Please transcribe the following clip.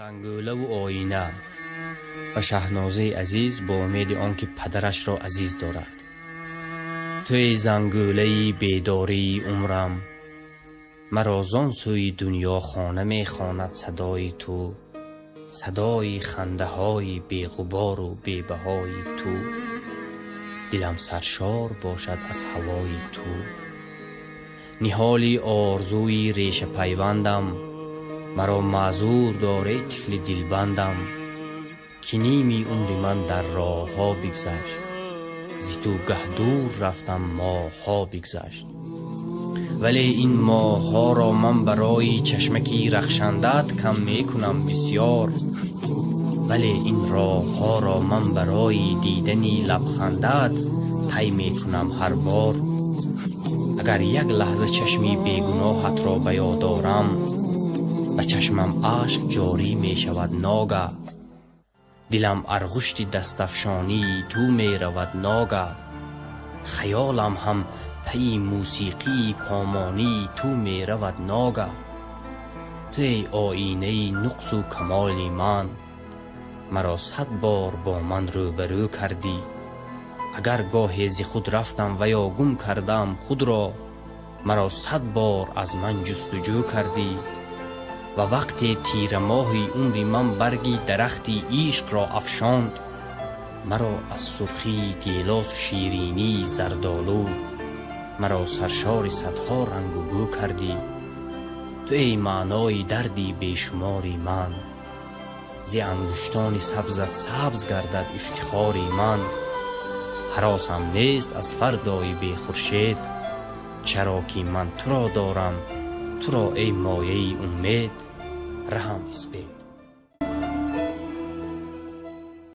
زنگوله و آینه و شهنازه عزیز با امید آنکه پدرش را عزیز دارد. توی زنگوله بیداری عمرم، مرا زان سوی دنیا خانه می خواند صدای تو، صدای خنده های بی غبار و بی بهای تو. دلم سرشار باشد از هوای تو، نهالی آرزوی ریشه پیوندم. مرا معذور داره طفل دلبندم، که نیمی عمر من در راه ها بگذشت، زی تو گه دور رفتم ماه ها بگذشت. ولی این ماه ها را من برای چشمکی رخشندت کم می کنم بسیار، ولی این راه ها را من برای دیدنی لبخندت طی می کنم هر بار. اگر یک لحظه چشمی بیگناهت را به یاد آرم، به چشمم اشک جاری می شود ناگه. دلم ارغشت دستفشانی تو می رود ناگه، خیالم هم پی موسیقی پامانی تو می رود ناگه. توی آینه نقص و کمال من، مرا 100 بار با من روبرو کردی. اگر گاهی ز خود رفتم و یا گم کردم خود را، مرا 100 بار از من جستجو کردی. و وقتی تیر ماهی عمر من برگی درختی عشق را افشاند، مرا از سرخی گیلاس و شیرینی زردالو، مرا سرشار صدها رنگ و بو کردی. تو ای معنای دردی بیشماری من، زی انگشتان سبزت سبز گردد افتخاری من. هراسم نیست از فردای بی خورشید، چرا که من تو را دارم، تو را ای مایه امید رحم اسبی.